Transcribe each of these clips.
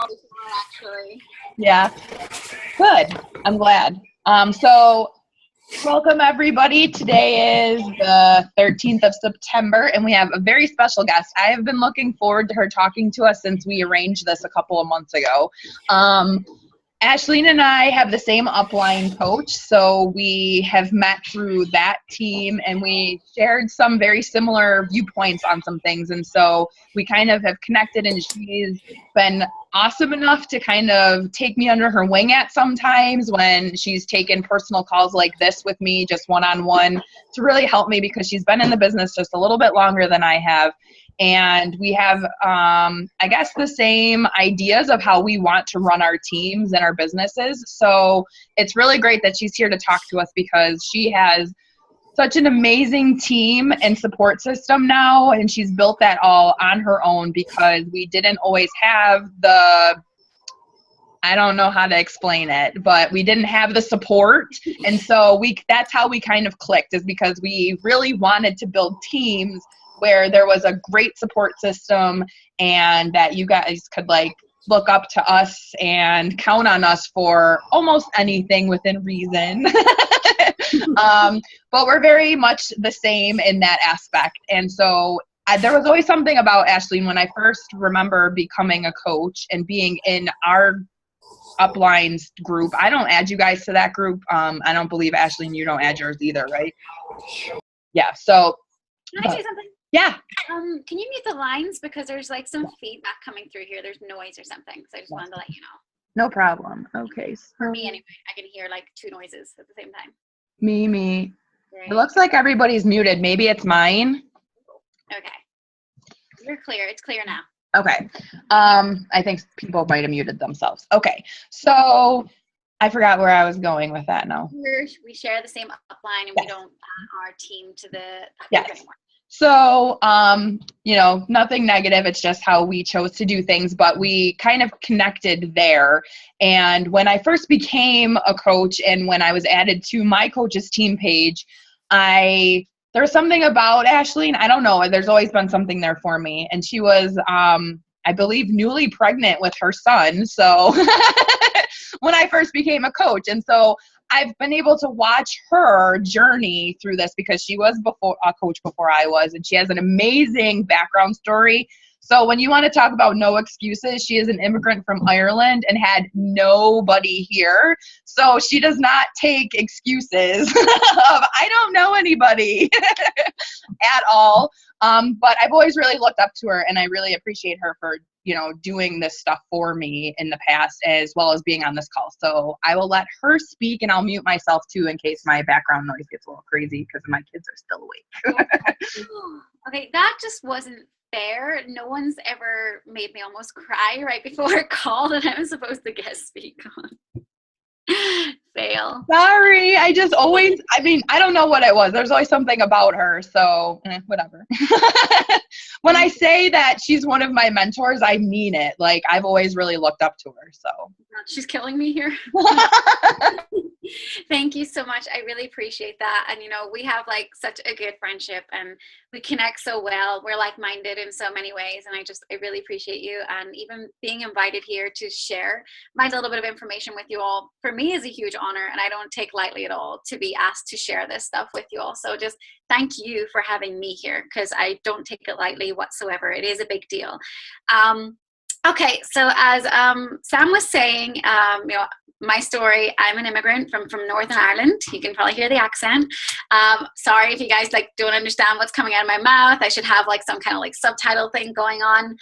actually. Yeah. Good. I'm glad. So welcome everybody. Today is the 13th of September and we have a very special guest. I have been looking forward to her talking to us since we arranged this a couple of months ago. Ashleen and I have the same upline coach, so we have met through that team and we shared some very similar viewpoints on some things, and so we kind of have connected, and she's been awesome enough to kind of take me under her wing at sometimes when she's taken personal calls like this with me, just one-on-one, to really help me because she's been in the business just a little bit longer than I have. And we have, I guess, the same ideas of how we want to run our teams and our businesses. So it's really great that she's here to talk to us because she has such an amazing team and support system now. And she's built that all on her own because we didn't always have I don't know how to explain it, but we didn't have the support. And so that's how we kind of clicked, is because we really wanted to build teams where there was a great support system and that you guys could like look up to us and count on us for almost anything within reason. But we're very much the same in that aspect. And so there was always something about Ashleen when I first remember becoming a coach and being in our uplines group. I don't add you guys to that group. I don't believe, Ashleen, you don't add yours either, right? Yeah. So can I say something? Yeah. Can you mute the lines because there's like some feedback coming through here. There's noise or something. So I just wanted to let you know. No problem. Okay. So for me anyway, I can hear like two noises at the same time. Me. Right. It looks like everybody's muted. Maybe it's mine. Okay. You're clear. It's clear now. Okay. I think people might have muted themselves. Okay. So I forgot where I was going with that now. We share the same upline and yes. We don't add our team to the yes. anymore. So, nothing negative. It's just how we chose to do things, but we kind of connected there. And when I first became a coach and when I was added to my coach's team page, there was something about Ashleen. I don't know. There's always been something there for me. And she was, I believe, newly pregnant with her son. So when I first became a coach. And so I've been able to watch her journey through this because she was a coach before I was, and she has an amazing background story. So when you want to talk about no excuses, she is an immigrant from Ireland and had nobody here. So she does not take excuses of, I don't know anybody at all. But I've always really looked up to her, and I really appreciate her for, doing this stuff for me in the past, as well as being on this call. So I will let her speak, and I'll mute myself too in case my background noise gets a little crazy because my kids are still awake. Okay, that just wasn't fair. No one's ever made me almost cry right before a call that I'm supposed to guest speak on. Fail. Sorry. I don't know what it was. There's always something about her. So whatever. When I say that she's one of my mentors, I mean it. Like, I've always really looked up to her. So she's killing me here. Thank you so much. I really appreciate that. And, we have like such a good friendship and we connect so well. We're like-minded in so many ways. And I really appreciate you. And even being invited here to share my little bit of information with you all, for me, is a huge honor. And I don't take lightly at all to be asked to share this stuff with you all. So just thank you for having me here, because I don't take it lightly whatsoever. It is a big deal. Okay, so as Sam was saying, my story, I'm an immigrant from Northern Ireland. You can probably hear the accent. Sorry if you guys don't understand what's coming out of my mouth. I should have some kind of subtitle thing going on.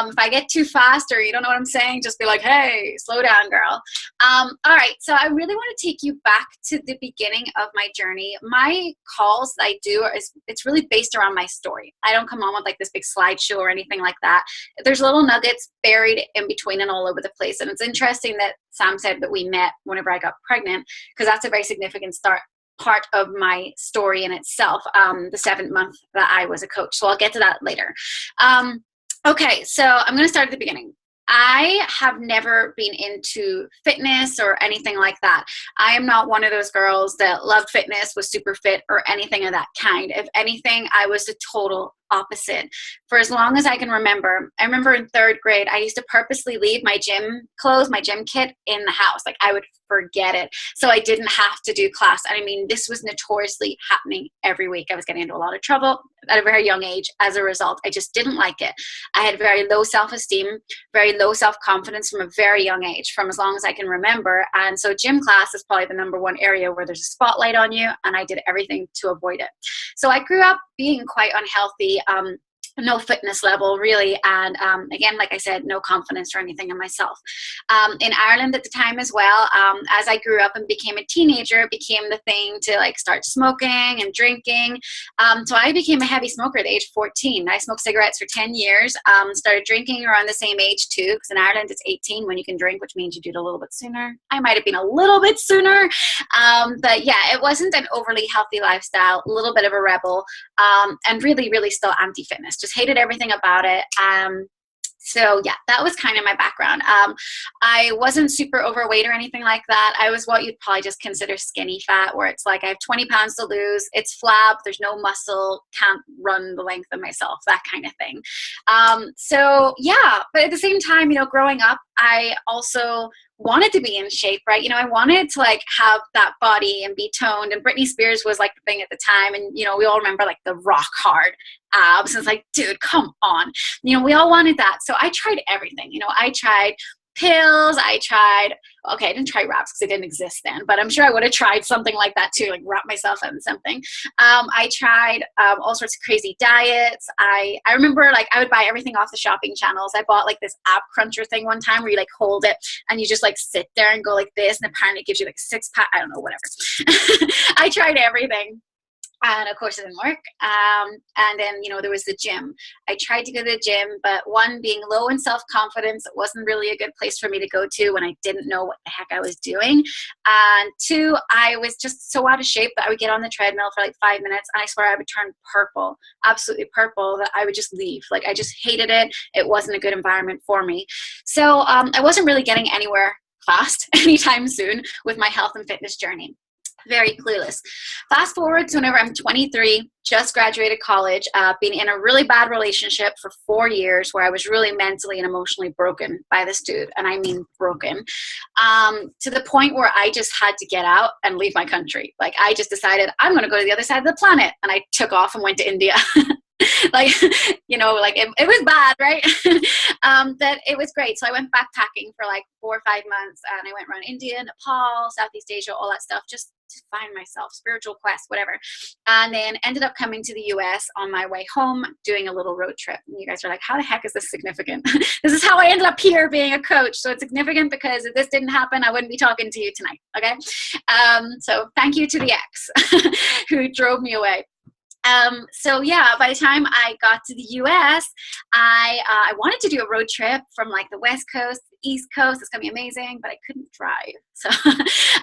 If I get too fast or you don't know what I'm saying, just be like, hey, slow down, girl. All right, so I really want to take you back to the beginning of my journey. My calls that I do, it's really based around my story. I don't come on with this big slideshow or anything like that. There's little nuggets buried in between and all over the place. And it's interesting that Sam said that we met whenever I got pregnant, because that's a very significant part of my story in itself, the 7th month that I was a coach. So I'll get to that later. Okay, so I'm going to start at the beginning. I have never been into fitness or anything like that. I am not one of those girls that loved fitness, was super fit, or anything of that kind. If anything, I was a total opposite for as long as I can remember. I remember in 3rd grade, I used to purposely leave my gym clothes, my gym kit in the house. Like I would forget it so I didn't have to do class. And I mean, this was notoriously happening every week. I was getting into a lot of trouble at a very young age as a result. I just didn't like it. I had very low self-esteem, very low self-confidence from a very young age, from as long as I can remember. And so gym class is probably the number one area where there's a spotlight on you, and I did everything to avoid it. So I grew up being quite unhealthy, no fitness level really, and again, like I said, no confidence or anything in myself. In Ireland at the time as well, as I grew up and became a teenager, it became the thing to like start smoking and drinking. So I became a heavy smoker at the age of 14. I smoked cigarettes for 10 years, started drinking around the same age too, because in Ireland it's 18 when you can drink, which means you do it a little bit sooner. I might have been a little bit sooner, but yeah, it wasn't an overly healthy lifestyle, a little bit of a rebel, and really, really still anti-fitness. Just hated everything about it. So yeah, that was kind of my background. I wasn't super overweight or anything like that. I was what you'd probably just consider skinny fat, where it's like I have 20 pounds to lose. It's flab. There's no muscle. Can't run the length of myself, that kind of thing. So yeah, but at the same time, you know, growing up, I also wanted to be in shape, right? You know, I wanted to like have that body and be toned, and Britney Spears was like the thing at the time. And, you know, we all remember like the rock hard abs. And it's like, dude, come on. You know, we all wanted that. So I tried everything. You know, I tried pills. I didn't try wraps because it didn't exist then, but I'm sure I would have tried something like that too, like wrap myself in something. I tried all sorts of crazy diets. I remember like I would buy everything off the shopping channels. I bought like this ab cruncher thing one time where you like hold it and you just like sit there and go like this, and apparently it gives you like 6-pack. I don't know, whatever. I tried everything. And of course it didn't work. And then, you know, there was the gym. I tried to go to the gym, but one, being low in self-confidence, it wasn't really a good place for me to go to when I didn't know what the heck I was doing. And 2, I was just so out of shape that I would get on the treadmill for like 5 minutes, and I swear I would turn purple, absolutely purple, that I would just leave. Like I just hated it. It wasn't a good environment for me. So I wasn't really getting anywhere fast anytime soon with my health and fitness journey. Very clueless. Fast forward to whenever I'm 23, just graduated college, been in a really bad relationship for 4 years where I was really mentally and emotionally broken by this dude. And I mean broken, to the point where I just had to get out and leave my country. Like I just decided I'm going to go to the other side of the planet. And I took off and went to India. Like, you know, like it was bad, right? But it was great. So I went backpacking for like 4 or 5 months, and I went around India, Nepal, Southeast Asia, all that stuff, just to find myself, spiritual quest, whatever. And then ended up coming to the US on my way home, doing a little road trip. And you guys are like, how the heck is this significant? This is how I ended up here being a coach. So it's significant because if this didn't happen, I wouldn't be talking to you tonight. Okay. So thank you to the ex who drove me away. So yeah, by the time I got to the US, I wanted to do a road trip from like the West Coast to the East Coast. It's gonna be amazing, but I couldn't drive. So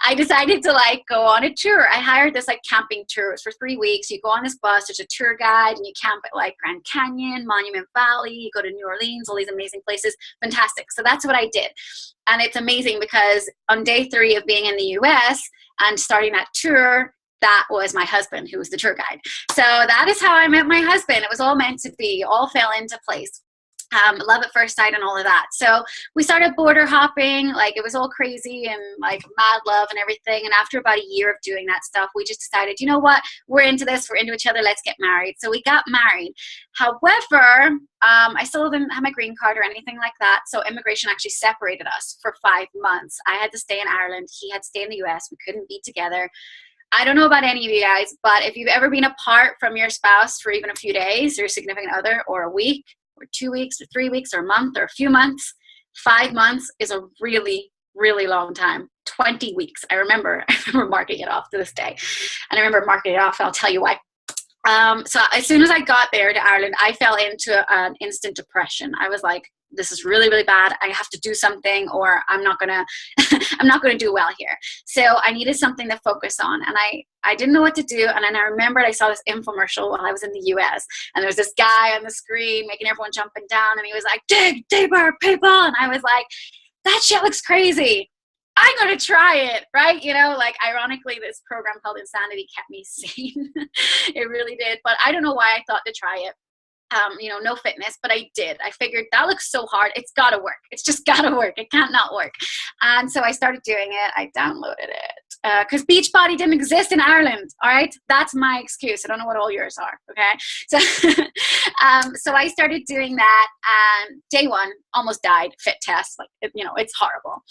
I decided to like go on a tour. I hired this like camping tour. It was for 3 weeks. You go on this bus, there's a tour guide, and you camp at like Grand Canyon, Monument Valley, you go to New Orleans, all these amazing places. Fantastic. So that's what I did. And it's amazing because on day 3 of being in the US and starting that tour, that was my husband, who was the tour guide. So that is how I met my husband. It was all meant to be, all fell into place. Love at first sight and all of that. So we started border hopping, like it was all crazy and like mad love and everything. And after about a year of doing that stuff, we just decided, you know what, we're into this, we're into each other, let's get married. So we got married. However, I still didn't have my green card or anything like that. So immigration actually separated us for 5 months. I had to stay in Ireland. He had to stay in the US. We couldn't be together. I don't know about any of you guys, but if you've ever been apart from your spouse for even a few days, or your significant other, or a week, or 2 weeks, or 3 weeks, or a month, or a few months, 5 months is a really, really long time. 20 weeks. I remember marking it off to this day. And I remember marking it off, and I'll tell you why. So as soon as I got there to Ireland, I fell into an instant depression. I was like, this is really, really bad. I have to do something, or I'm not gonna do well here. So I needed something to focus on, and I didn't know what to do. And then I remembered I saw this infomercial while I was in the US, and there was this guy on the screen making everyone jump and down, and he was like, dig deeper, people. And I was like, that shit looks crazy. I'm going to try it, right? You know, like ironically, this program called Insanity kept me sane. It really did. But I don't know why I thought to try it. no fitness, but I did. I figured that looks so hard. It's got to work. It's just got to work. It can't not work. And so I started doing it. I downloaded it because Beachbody didn't exist in Ireland. All right. That's my excuse. I don't know what all yours are. Okay. So, so I started doing that, and day one almost died. Fit test. Like, it's horrible.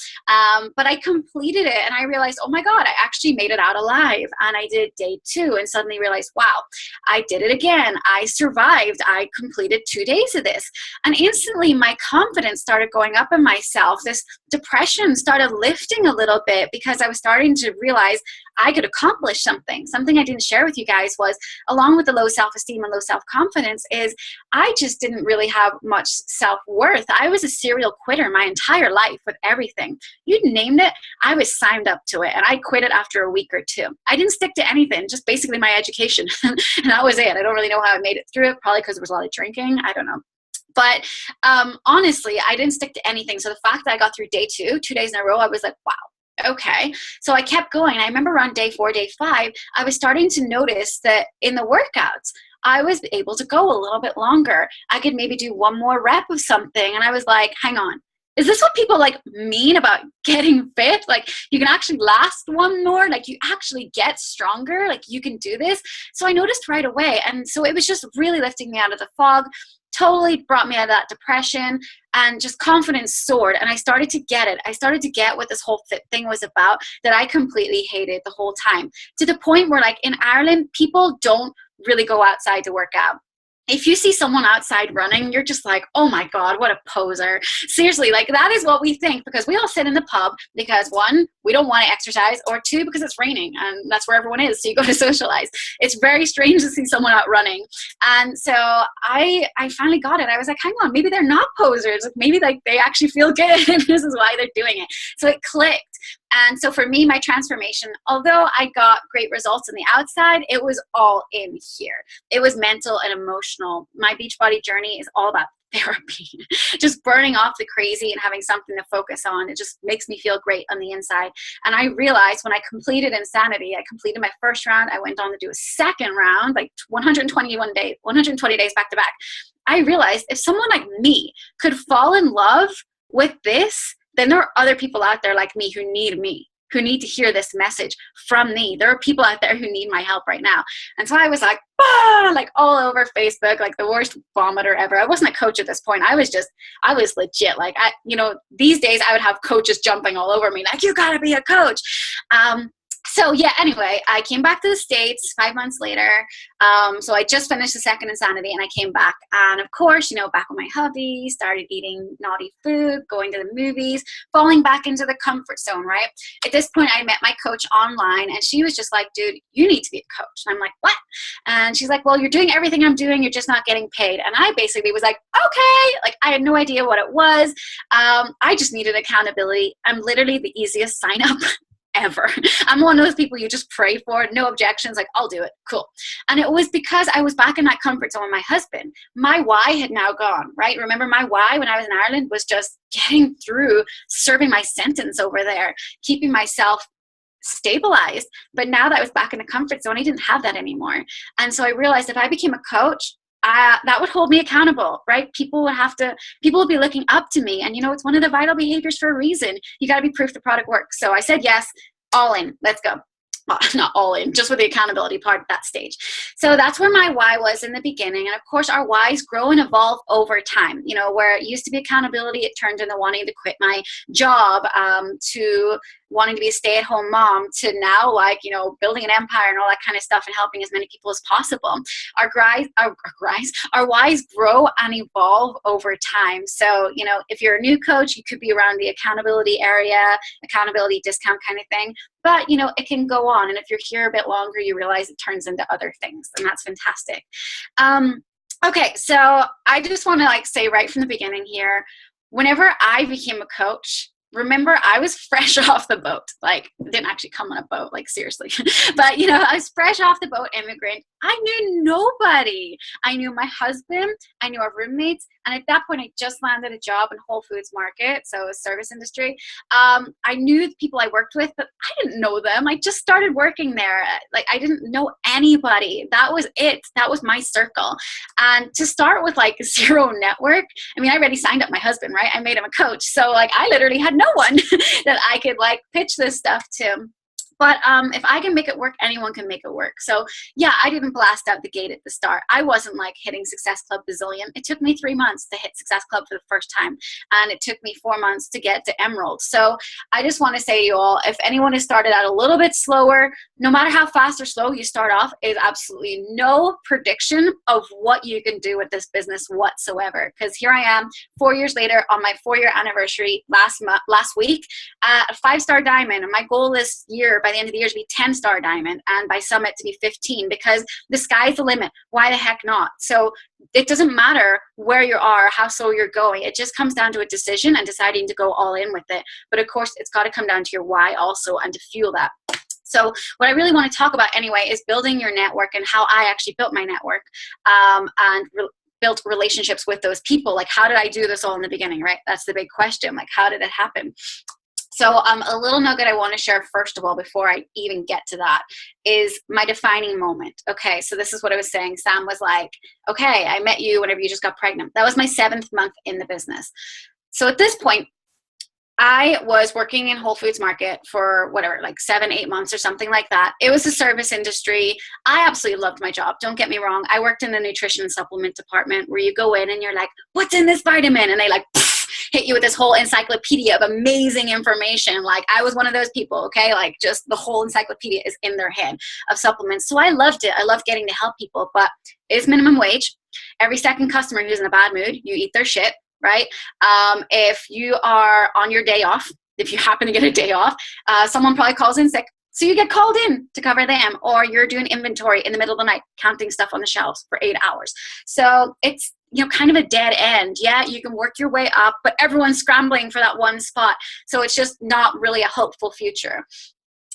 But I completed it, and I realized, oh my God, I actually made it out alive. And I did day two and suddenly realized, wow, I did it again. I survived. I completed 2 days of this. And instantly my confidence started going up in myself. This depression started lifting a little bit because I was starting to realize I could accomplish something. Something I didn't share with you guys was, along with the low self-esteem and low self-confidence, is I just didn't really have much self-worth. I was a serial quitter my entire life with everything. You named it, I was signed up to it. And I quit it after a week or two. I didn't stick to anything, just basically my education. And that was it. I don't really know how I made it through it, probably because there was a lot of drinking. I don't know. But honestly, I didn't stick to anything. So the fact that I got through day 2 days in a row, I was like, wow, okay. So I kept going. I remember around day 4, day 5, I was starting to notice that in the workouts, I was able to go a little bit longer. I could maybe do one more rep of something. And I was like, hang on. Is this what people like mean about getting fit? Like, you can actually last one more, like you actually get stronger, like you can do this. So I noticed right away. And so it was just really lifting me out of the fog, totally brought me out of that depression, and just confidence soared. And I started to get it. I started to get what this whole fit thing was about, that I completely hated the whole time, to the point where, like, in Ireland, people don't really go outside to work out. If you see someone outside running, you're just like, oh my God, what a poser. Seriously, like, that is what we think, because we all sit in the pub because, 1, we don't want to exercise, or 2, because it's raining and that's where everyone is. So you go to socialize. It's very strange to see someone out running. And so I finally got it. I was like, hang on, maybe they're not posers. Maybe like they actually feel good. This is why they're doing it. So it clicked. And so for me, my transformation, although I got great results on the outside, it was all in here. It was mental and emotional. My Beachbody journey is all about therapy, just burning off the crazy and having something to focus on. It just makes me feel great on the inside. And I realized when I completed Insanity, I completed my first round. I went on to do a second round, like 120 days back to back. I realized if someone like me could fall in love with this, then there are other people out there like me, who need to hear this message from me. There are people out there who need my help right now. And so I was like, like all over Facebook, like the worst vomiter ever. I wasn't a coach at this point. I was legit. Like, these days I would have coaches jumping all over me, like, you gotta be a coach. So yeah, anyway, I came back to the States 5 months later. So I just finished the second Insanity, and I came back. And of course, back with my hubby, started eating naughty food, going to the movies, falling back into the comfort zone, right? At this point, I met my coach online, and she was just like, dude, you need to be a coach. And I'm like, what? And she's like, well, you're doing everything I'm doing. You're just not getting paid. And I basically was like, okay. Like, I had no idea what it was. I just needed accountability. I'm literally the easiest sign up ever. I'm one of those people you just pray for, no objections, like, I'll do it, cool. And it was because I was back in that comfort zone with my husband. My why had now gone, right? Remember, my why when I was in Ireland was just getting through, serving my sentence over there, keeping myself stabilized. But now that I was back in the comfort zone, I didn't have that anymore. And so I realized if I became a coach, that would hold me accountable, right? People would be looking up to me. And it's one of the vital behaviors for a reason. You got to be proof the product works. So I said, yes, all in, let's go. Well, not all in, just with the accountability part at that stage. So that's where my why was in the beginning. And of course, our whys grow and evolve over time. Where it used to be accountability, it turned into wanting to quit my job, to wanting to be a stay-at-home mom, to now, like, building an empire and all that kind of stuff, and helping as many people as possible. Our whys grow and evolve over time. So, if you're a new coach, you could be around the accountability area, accountability discount kind of thing. But, it can go on. And if you're here a bit longer, you realize it turns into other things. And that's fantastic. Okay, so I just want to say right from the beginning here, whenever I became a coach, remember I was fresh off the boat. Like, didn't actually come on a boat, like seriously. But, you know, I was fresh off the boat, immigrant. I knew nobody. I knew my husband. I knew our roommates. And at that point, I just landed a job in Whole Foods Market, so service industry. I knew the people I worked with, but I didn't know them. I just started working there. Like, I didn't know anybody. That was it. That was my circle. And to start with like zero network, I mean, I already signed up my husband, right? I made him a coach. So like, I literally had no one that I could like pitch this stuff to. But if I can make it work, anyone can make it work. So yeah, I didn't blast out the gate at the start. I wasn't like hitting Success Club bazillion. It took me 3 months to hit Success Club for the first time. And it took me 4 months to get to Emerald. So I just want to say to you all, if anyone has started out a little bit slower, no matter how fast or slow you start off, is absolutely no prediction of what you can do with this business whatsoever. Because here I am 4 years later on my 4-year anniversary last week at a 5-star diamond. And my goal this year, by the end of the year, to be 10-star diamond, and by Summit to be 15, because the sky's the limit. Why the heck not? So it doesn't matter where you are, how slow you're going. It just comes down to a decision and deciding to go all in with it. But of course, it's got to come down to your why also, and to fuel that. So what I really want to talk about anyway is building your network, and how I actually built my network, and built relationships with those people. Like, how did I do this all in the beginning, right? That's the big question. Like, how did it happen? So a little nugget I want to share first of all, before I even get to that, is my defining moment. Okay, so this is what I was saying. Sam was like, okay, I met you whenever you just got pregnant. That was my 7th month in the business. So at this point, I was working in Whole Foods Market for whatever, like 7-8 months or something like that. It was a service industry. I absolutely loved my job. Don't get me wrong. I worked in the nutrition and supplement department, where you go in and you're like, what's in this vitamin? And they like hit you with this whole encyclopedia of amazing information. Like, I was one of those people, okay? Like, just the whole encyclopedia is in their head of supplements. So I loved it. I loved getting to help people, but it's minimum wage. Every second customer who's in a bad mood, you eat their shit, right? If you are on your day off, if you happen to get a day off, someone probably calls in sick. So you get called in to cover them, or you're doing inventory in the middle of the night, counting stuff on the shelves for 8 hours. So it's, you know, kind of a dead end. Yeah, you can work your way up, but everyone's scrambling for that one spot. So it's just not really a hopeful future.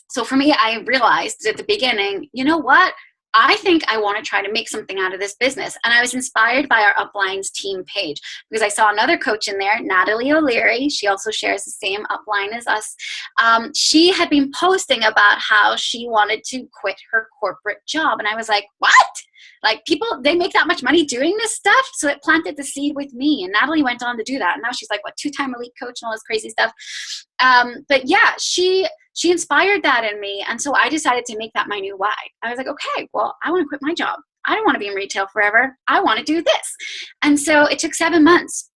So for me, I realized at the beginning, you know what? I think I want to try to make something out of this business. And I was inspired by our uplines team page, because I saw another coach in there, Natalie O'Leary. She also shares the same upline as us. She had been posting about how she wanted to quit her corporate job. And I was like, what? Like, people, they make that much money doing this stuff? So it planted the seed with me. And Natalie went on to do that. And now she's like, what, 2-time elite coach and all this crazy stuff. But yeah, she inspired that in me. And so I decided to make that my new why. I was like, okay, well, I want to quit my job. I don't want to be in retail forever. I want to do this. And so it took 7 months.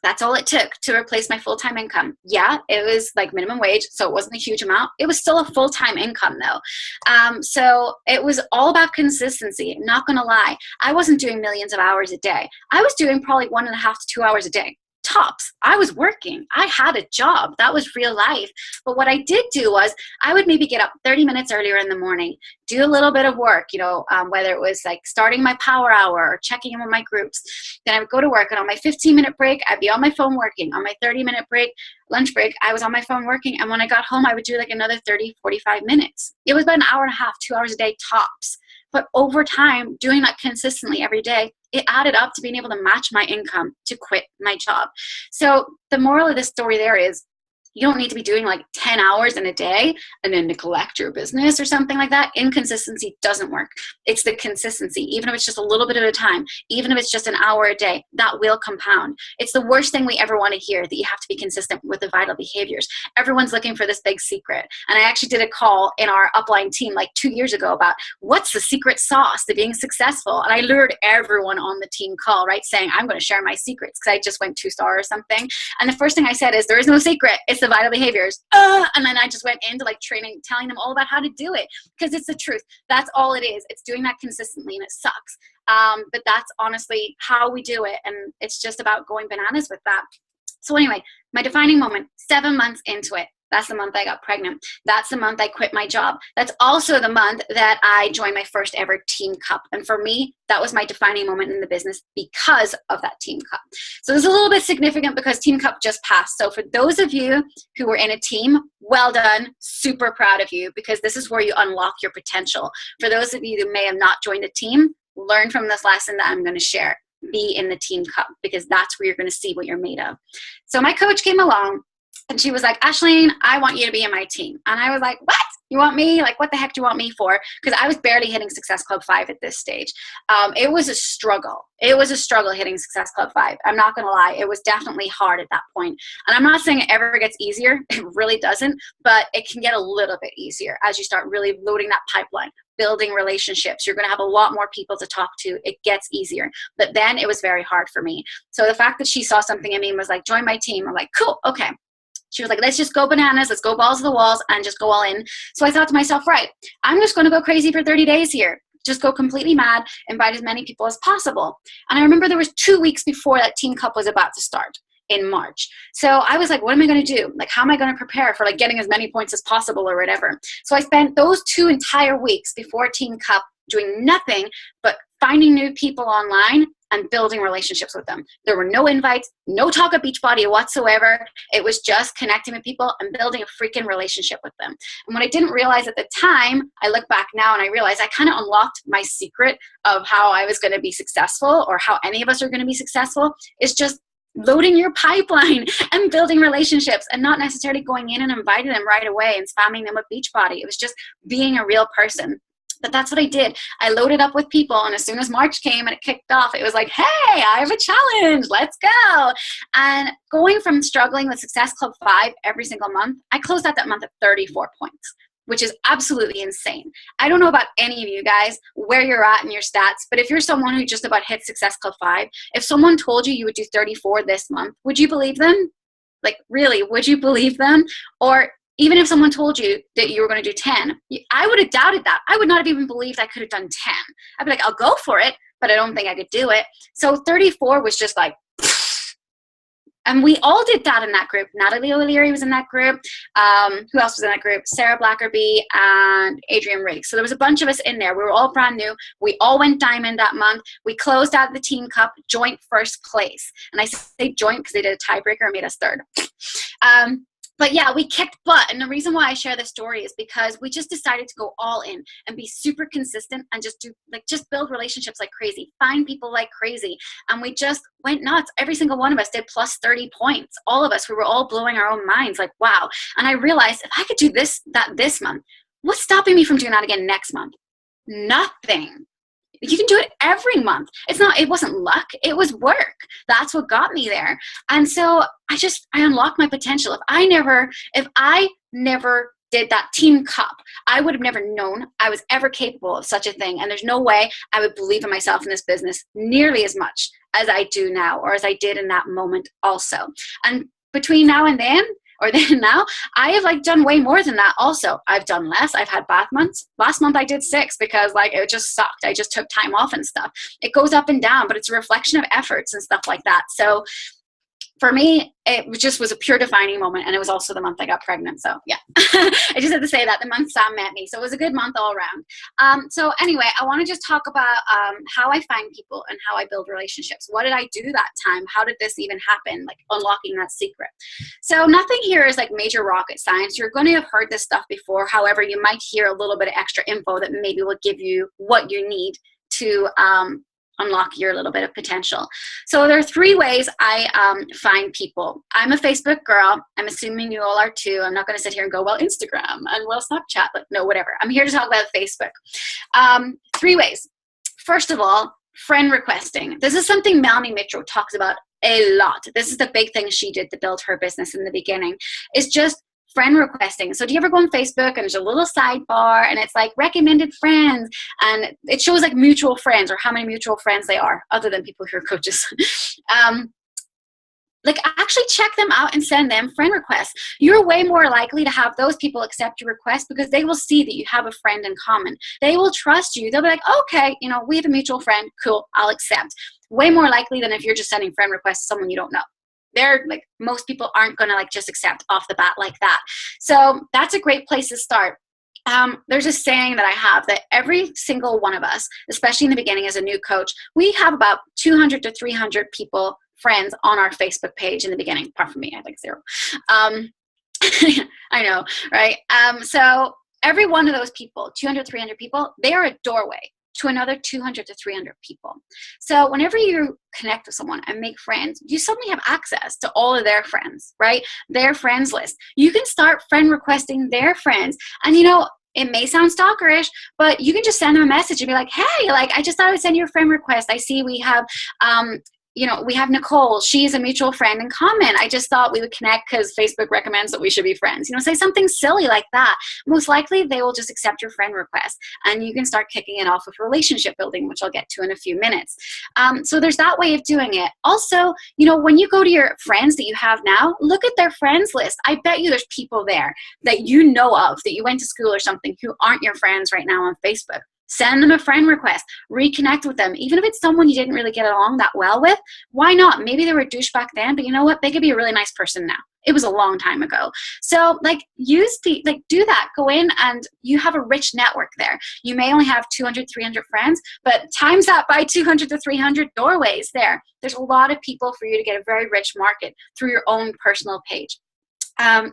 That's all it took to replace my full-time income. Yeah, it was like minimum wage, so it wasn't a huge amount. It was still a full-time income though. So it was all about consistency. Not gonna lie, I wasn't doing millions of hours a day. I was doing probably 1.5 to 2 hours a day. Tops. I was working. I had a job. That was real life. But what I did do was I would maybe get up 30 minutes earlier in the morning, do a little bit of work, you know, whether it was like starting my power hour or checking in with my groups. Then I would go to work, and on my 15-minute break, I'd be on my phone working. On my 30-minute break, lunch break, I was on my phone working. And when I got home, I would do like another 30, 45 minutes. It was about 1.5 hours, 2 hours a day tops. But over time, doing that consistently every day, it added up to being able to match my income to quit my job. So the moral of this story there is, you don't need to be doing like 10 hours in a day and then neglect your business or something like that. Inconsistency doesn't work. It's the consistency. Even if it's just a little bit at a time, even if it's just an hour a day, that will compound. It's the worst thing we ever want to hear, that you have to be consistent with the vital behaviors. Everyone's looking for this big secret. And I actually did a call in our upline team like 2 years ago about what's the secret sauce to being successful. And I lured everyone on the team call, right, saying I'm going to share my secrets, because I just went 2-star or something. And the first thing I said is, there is no secret. It's the vital behaviors. And then I just went into like training, telling them all about how to do it, because it's the truth. That's all it is. It's doing that consistently, and it sucks. But that's honestly how we do it. And it's just about going bananas with that. So anyway, my defining moment, 7 months into it. That's the month I got pregnant. That's the month I quit my job. That's also the month that I joined my first ever team cup. And for me, that was my defining moment in the business because of that team cup. So this is a little bit significant because team cup just passed. So for those of you who were in a team, well done. Super proud of you, because this is where you unlock your potential. For those of you who may have not joined a team, learn from this lesson that I'm going to share. Be in the team cup, because that's where you're going to see what you're made of. So my coach came along and she was like, Ashleen, I want you to be in my team. And I was like, what? You want me? Like, what the heck do you want me for? Because I was barely hitting Success Club 5 at this stage. It was a struggle. It was a struggle hitting Success Club 5. I'm not going to lie. It was definitely hard at that point. And I'm not saying it ever gets easier. It really doesn't. But it can get a little bit easier as you start really loading that pipeline, building relationships. You're going to have a lot more people to talk to. It gets easier. But then it was very hard for me. So the fact that she saw something in me and was like, join my team. I'm like, cool. Okay. She was like, let's just go bananas. Let's go balls to the walls and just go all in. So I thought to myself, right, I'm just going to go crazy for 30 days here. Just go completely mad, invite as many people as possible. And I remember there was 2 weeks before that Team Cup was about to start in March. So I was like, what am I going to do? Like, how am I going to prepare for like getting as many points as possible or whatever? So I spent those 2 entire weeks before Team Cup doing nothing but finding new people online and building relationships with them. There were no invites, no talk of Beachbody whatsoever. It was just connecting with people and building a freaking relationship with them. And what I didn't realize at the time, I look back now and I realize I kind of unlocked my secret of how I was going to be successful, or how any of us are going to be successful, is just loading your pipeline and building relationships, and not necessarily going in and inviting them right away and spamming them with Beachbody. It was just being a real person. But that's what I did. I loaded up with people, and as soon as March came and it kicked off, it was like, hey, I have a challenge. Let's go. And going from struggling with Success Club 5 every single month, I closed out that month at 34 points, which is absolutely insane. I don't know about any of you guys where you're at in your stats, but if you're someone who just about hit Success Club 5, if someone told you you would do 34 this month, would you believe them? Like, really, would you believe them? Or even if someone told you that you were going to do 10, I would have doubted that. I would not have even believed I could have done 10. I'd be like, I'll go for it, but I don't think I could do it. So 34 was just like, and we all did that in that group. Natalie O'Leary was in that group. Who else was in that group? Sarah Blackerby and Adrian Riggs. So there was a bunch of us in there. We were all brand new. We all went diamond that month. We closed out the Team Cup joint first place. And I say joint because they did a tiebreaker and made us third. But yeah, we kicked butt. And the reason why I share this story is because we just decided to go all in and be super consistent and just build relationships like crazy, find people like crazy. And we just went nuts. Every single one of us did plus 30 points. All of us, we were all blowing our own minds like, wow. And I realized if I could do this month, what's stopping me from doing that again next month? Nothing. You can do it every month. It wasn't luck. It was work. That's what got me there. And so I unlocked my potential. If I never did that Team Cup, I would have never known I was ever capable of such a thing. And there's no way I would believe in myself in this business nearly as much as I do now, or as I did in that moment also. And between now and then, or then now, I have done way more than that also. I've done less. I've had bath months. Last month I did 6 because it just sucked. I just took time off and stuff. It goes up and down, but it's a reflection of efforts and stuff like that. So for me, it just was a pure defining moment, and it was also the month I got pregnant. So yeah, I just had to say that the month Sam met me. So it was a good month all around. So anyway, I want to just talk about how I find people and how I build relationships. What did I do that time? How did this even happen? Like unlocking that secret. So nothing here is like major rocket science. You're going to have heard this stuff before. However, you might hear a little bit of extra info that maybe will give you what you need to unlock your little bit of potential. So there are 3 ways I find people. I'm a Facebook girl. I'm assuming you all are too. I'm not going to sit here and go, well, Instagram and well, Snapchat, but no, whatever. I'm here to talk about Facebook. 3 ways. First of all, friend requesting. This is something Melanie Mitchell talks about a lot. This is the big thing she did to build her business in the beginning, is just friend requesting. So do you ever go on Facebook and there's a little sidebar and it's like recommended friends, and it shows like mutual friends or how many mutual friends they are other than people who are coaches. Actually check them out and send them friend requests. You're way more likely to have those people accept your request because they will see that you have a friend in common. They will trust you. They'll be like, okay, we have a mutual friend. Cool, I'll accept. Way more likely than if you're just sending friend requests to someone you don't know. they're like, most people aren't going to like just accept off the bat like that. So that's a great place to start. There's a saying that I have that every single one of us, especially in the beginning as a new coach, we have about 200 to 300 people, friends on our Facebook page in the beginning. Apart from me, I have like 0. I know, right? So every one of those people, 200, 300 people, they are a doorway to another 200 to 300 people. So whenever you connect with someone and make friends, you suddenly have access to all of their friends, right? Their friends list. You can start friend requesting their friends. And you know, it may sound stalkerish, but you can just send them a message and be like, hey, like, I just thought I would send you a friend request. I see we have, you know, we have Nicole. She's a mutual friend in common. I just thought we would connect because Facebook recommends that we should be friends. You know, say something silly like that. Most likely they will just accept your friend request and you can start kicking it off with relationship building, which I'll get to in a few minutes. So there's that way of doing it. Also, you know, when you go to your friends that you have now, look at their friends list. I bet you there's people there that you know of, that you went to school or something, who aren't your friends right now on Facebook. Send them a friend request, reconnect with them. Even if it's someone you didn't really get along that well with, why not? Maybe they were a douche back then, but you know what? They could be a really nice person now. It was a long time ago. So like do that. Go in and you have a rich network there. You may only have 200, 300 friends, but times that by 200 to 300 doorways there. There's a lot of people for you to get a very rich market through your own personal page.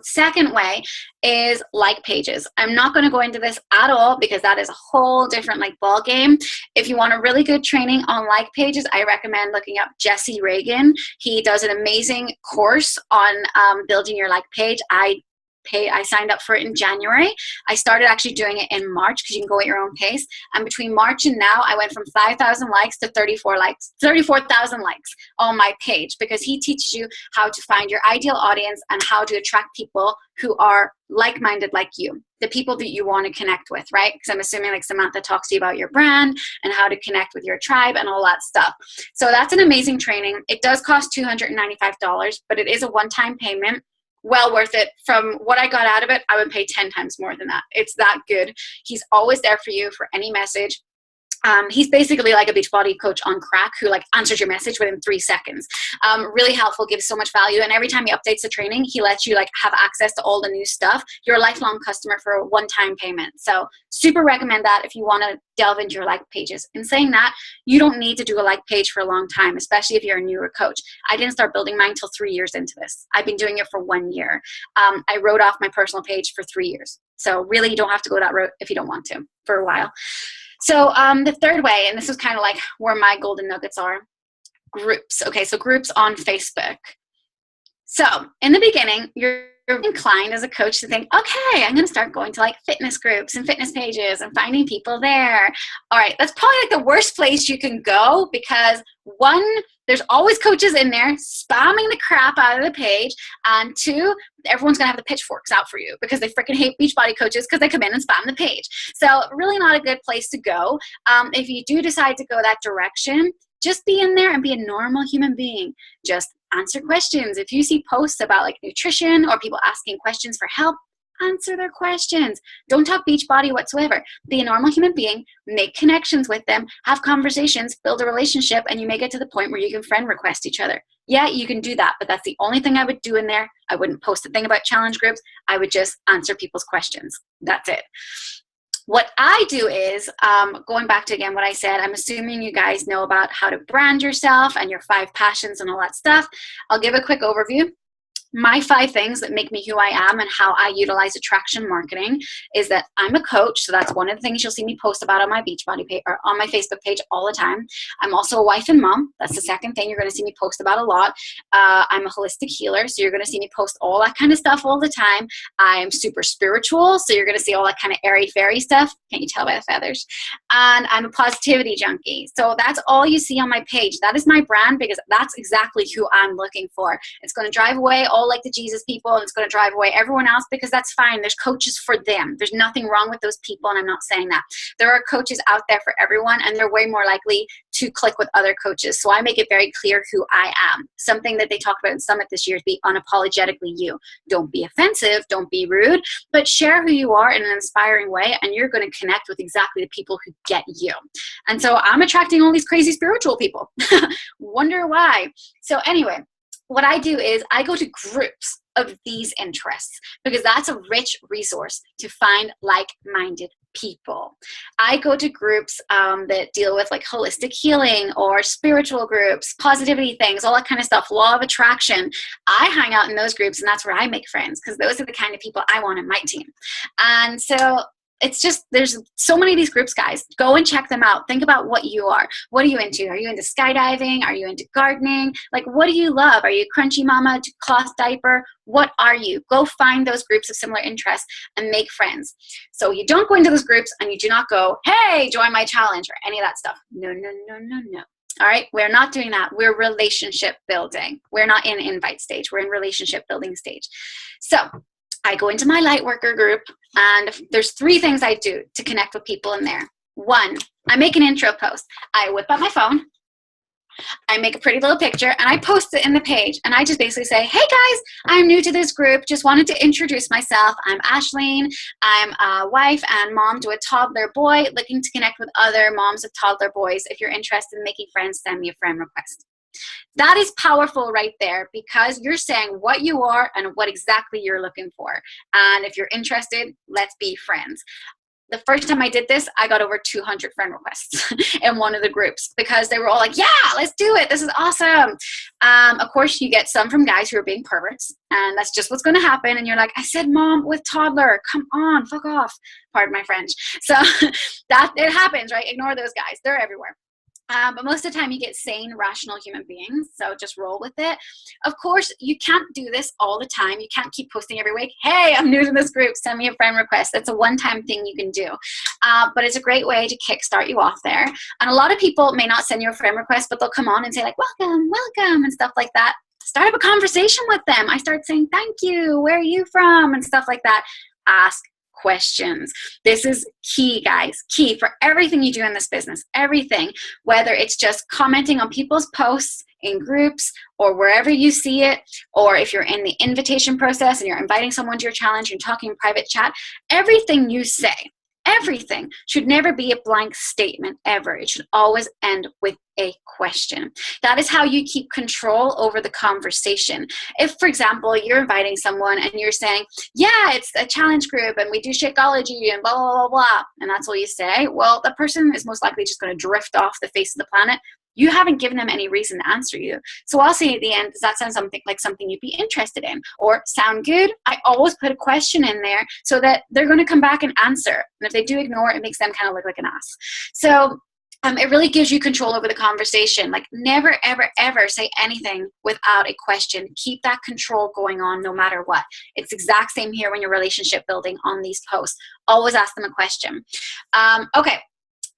Second way is like pages. I'm not going to go into this at all because that is a whole different like ball game. If you want a really good training on like pages, I recommend looking up Jesse Reagan. He does an amazing course on building your like page. I signed up for it in January. I started actually doing it in March because you can go at your own pace. And between March and now, I went from 5,000 likes to 34,000 likes on my page because he teaches you how to find your ideal audience and how to attract people who are like-minded like you, the people that you want to connect with, right? Because I'm assuming like Samantha talks to you about your brand and how to connect with your tribe and all that stuff. So that's an amazing training. It does cost $295, but it is a one-time payment. Well worth it. From what I got out of it, I would pay 10 times more than that. It's that good. He's always there for you for any message. He's basically like a Beachbody coach on crack who like answers your message within 3 seconds. Really helpful, gives so much value. And every time he updates the training, he lets you like have access to all the new stuff. You're a lifelong customer for a one-time payment. So super recommend that if you want to delve into your like pages. In saying that, you don't need to do a like page for a long time, especially if you're a newer coach. I didn't start building mine until 3 years into this. I've been doing it for 1 year. I wrote off my personal page for 3 years. So really you don't have to go that route if you don't want to for a while. So the third way, and this is kind of like where my golden nuggets are, groups. Okay, so groups on Facebook. So in the beginning, you're inclined as a coach to think, okay, I'm going to start going to like fitness groups and fitness pages and finding people there. All right, that's probably like the worst place you can go because one, there's always coaches in there spamming the crap out of the page, and two, everyone's going to have the pitchforks out for you because they freaking hate Beachbody coaches because they come in and spam the page. So really not a good place to go. If you do decide to go that direction, just be in there and be a normal human being. Just answer questions. If you see posts about like nutrition or people asking questions for help, answer their questions. Don't talk Beachbody whatsoever. Be a normal human being, make connections with them, have conversations, build a relationship, and you may get to the point where you can friend request each other. Yeah, you can do that, but that's the only thing I would do in there. I wouldn't post a thing about challenge groups. I would just answer people's questions. That's it. What I do is, going back to, again, what I said, I'm assuming you guys know about how to brand yourself and your 5 passions and all that stuff. I'll give a quick overview. My 5 things that make me who I am and how I utilize attraction marketing is that I'm a coach. So that's one of the things you'll see me post about on my Beachbody page or on my Facebook page all the time. I'm also a wife and mom. That's the second thing you're going to see me post about a lot. I'm a holistic healer. So you're going to see me post all that kind of stuff all the time. I'm super spiritual. So you're going to see all that kind of airy fairy stuff. Can't you tell by the feathers? And I'm a positivity junkie. So that's all you see on my page. That is my brand because that's exactly who I'm looking for. It's going to drive away all like the Jesus people, and it's going to drive away everyone else because that's fine. There's coaches for them. There's nothing wrong with those people, and I'm not saying that. There are coaches out there for everyone, and they're way more likely to click with other coaches. So I make it very clear who I am. Something that they talked about in Summit this year is be unapologetically you. Don't be offensive, don't be rude, but share who you are in an inspiring way, and you're going to connect with exactly the people who get you. And so I'm attracting all these crazy spiritual people. Wonder why. So anyway, what I do is I go to groups of these interests because that's a rich resource to find like-minded people. I go to groups that deal with like holistic healing or spiritual groups, positivity things, all that kind of stuff, law of attraction. I hang out in those groups, and that's where I make friends because those are the kind of people I want in my team. And so it's just, there's so many of these groups, guys. Go and check them out. Think about what you are. What are you into? Are you into skydiving? Are you into gardening? Like, what do you love? Are you a crunchy mama, cloth diaper? What are you? Go find those groups of similar interests and make friends. So you don't go into those groups and you do not go, hey, join my challenge or any of that stuff. No, no, no, no, no. All right, we're not doing that. We're relationship building. We're not in invite stage. We're in relationship building stage. So I go into my light worker group, and there's 3 things I do to connect with people in there. 1, I make an intro post. I whip out my phone, I make a pretty little picture, and I post it in the page. And I just basically say, hey guys, I'm new to this group. Just wanted to introduce myself. I'm Ashleen. I'm a wife and mom to a toddler boy looking to connect with other moms of toddler boys. If you're interested in making friends, send me a friend request. That is powerful right there because you're saying what you are and what exactly you're looking for. And if you're interested, let's be friends. The first time I did this, I got over 200 friend requests in one of the groups because they were all like, yeah, let's do it. This is awesome. Of course, you get some from guys who are being perverts, and that's just what's going to happen. And you're like, I said mom with toddler. Come on, fuck off. Pardon my French. So that it happens, right? Ignore those guys. They're everywhere. But most of the time you get sane, rational human beings, so just roll with it. Of course, you can't do this all the time. You can't keep posting every week, hey, I'm new to this group, send me a friend request. That's a one-time thing you can do. But it's a great way to kickstart you off there. And a lot of people may not send you a friend request, but they'll come on and say like, welcome, welcome, and stuff like that. Start up a conversation with them. I start saying, thank you, where are you from, and stuff like that. Ask questions. This is key, guys. Key for everything you do in this business. Everything. Whether it's just commenting on people's posts in groups or wherever you see it, or if you're in the invitation process and you're inviting someone to your challenge and talking in private chat, everything you say, everything should never be a blank statement ever. It should always end with a question. That is how you keep control over the conversation. If, for example, you're inviting someone and you're saying, yeah, it's a challenge group and we do Shakeology and blah, blah, blah, blah, and that's all you say, well, the person is most likely just going to drift off the face of the planet. You haven't given them any reason to answer you. So I'll say at the end, does that sound something like something you'd be interested in? Or sound good? I always put a question in there so that they're going to come back and answer. And if they do ignore, it makes them kind of look like an ass. So it really gives you control over the conversation. Like never, ever, ever say anything without a question. Keep that control going on no matter what. It's exact same here when you're relationship building on these posts. Always ask them a question. Okay.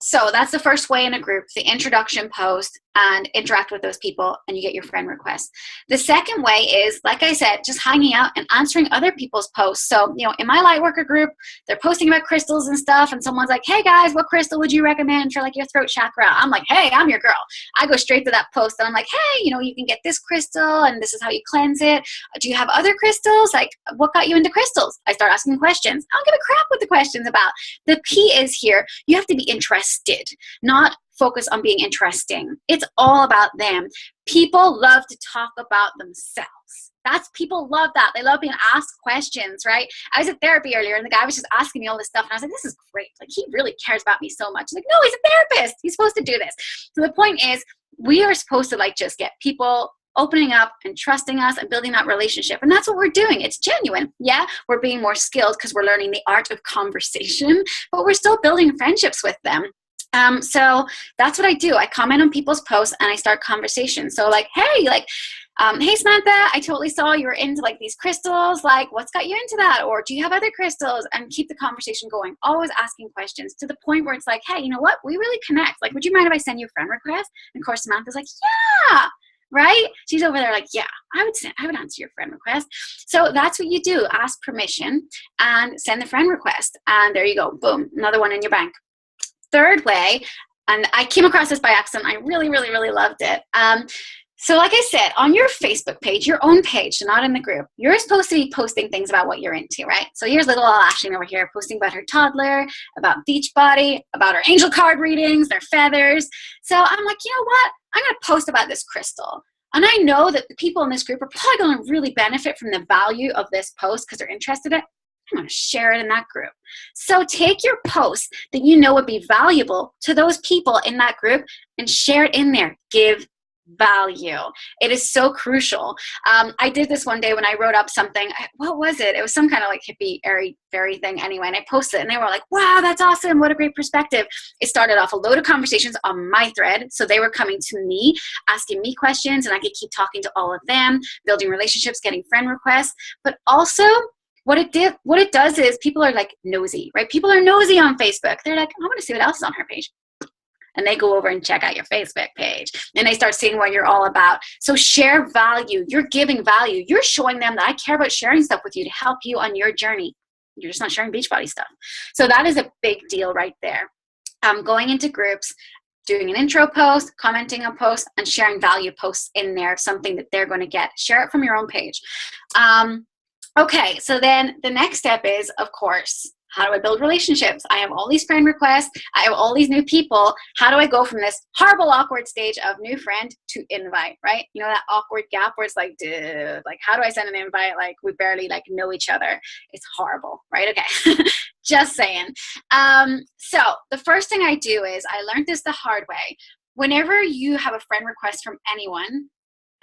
So that's the first way in a group, the introduction post, and interact with those people, and you get your friend requests. The second way is, like I said, just hanging out and answering other people's posts. So, you know, in my Lightworker group, they're posting about crystals and stuff, and someone's like, hey guys, what crystal would you recommend for like your throat chakra? I'm like, hey, I'm your girl. I go straight to that post, and I'm like, hey, you know, you can get this crystal, and this is how you cleanse it. Do you have other crystals? Like, what got you into crystals? I start asking questions. I don't give a crap what the question's about. The key is here, you have to be interested, not focus on being interesting. It's all about them. People love to talk about themselves. People love that. They love being asked questions, right? I was at therapy earlier and the guy was just asking me all this stuff and I was like, this is great. Like he really cares about me so much. Like, no, he's a therapist. He's supposed to do this. So the point is we are supposed to like just get people opening up and trusting us and building that relationship. And that's what we're doing. It's genuine. Yeah, we're being more skilled because we're learning the art of conversation, but we're still building friendships with them. So that's what I do. I comment on people's posts and I start conversations. So like, hey, hey Samantha, I totally saw you were into like these crystals. Like, what's got you into that? Or do you have other crystals? And keep the conversation going. Always asking questions to the point where it's like, hey, you know what? We really connect. Like, would you mind if I send you a friend request? And of course, Samantha's like, yeah. Right? She's over there like, yeah, I would answer your friend request. So that's what you do. Ask permission and send the friend request. And there you go. Boom. Another one in your bank. Third way, and I came across this by accident. I really, really, really loved it. So like I said, on your Facebook page, your own page, so not in the group, you're supposed to be posting things about what you're into, right? So here's little old Ashleen over here posting about her toddler, about Beachbody, about her angel card readings, their feathers. So I'm like, you know what? I'm going to post about this crystal. And I know that the people in this group are probably going to really benefit from the value of this post because they're interested in it. I'm going to share it in that group. So take your post that you know would be valuable to those people in that group and share it in there. Give value. It is so crucial. I did this one day when I wrote up something. What was it? It was some kind of like hippie, airy, fairy thing anyway. And I posted it and they were like, wow, that's awesome. What a great perspective. It started off a load of conversations on my thread. So they were coming to me, asking me questions, and I could keep talking to all of them, building relationships, getting friend requests. But also what it does is people are like nosy, right? People are nosy on Facebook. They're like, I want to see what else is on her page. And they go over and check out your Facebook page. And they start seeing what you're all about. So share value. You're giving value. You're showing them that I care about sharing stuff with you to help you on your journey. You're just not sharing Beachbody stuff. So that is a big deal right there. Going into groups, doing an intro post, commenting on posts, and sharing value posts in there, something that they're going to get. Share it from your own page. Okay, so then the next step is, of course, how do I build relationships? I have all these friend requests. I have all these new people. How do I go from this horrible, awkward stage of new friend to invite, right? You know, that awkward gap where it's like, dude, like, how do I send an invite? Like, we barely, like, know each other. It's horrible, right? Okay, just saying. So the first thing I do is, I learned this the hard way. Whenever you have a friend request from anyone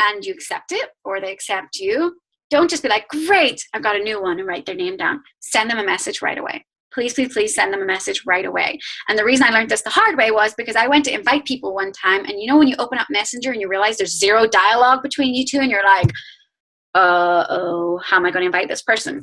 and you accept it or they accept you, don't just be like, great, I've got a new one, and write their name down. Send them a message right away. Please, please, please send them a message right away. And the reason I learned this the hard way was because I went to invite people one time, and you know when you open up Messenger and you realize there's zero dialogue between you two, and you're like, how am I going to invite this person?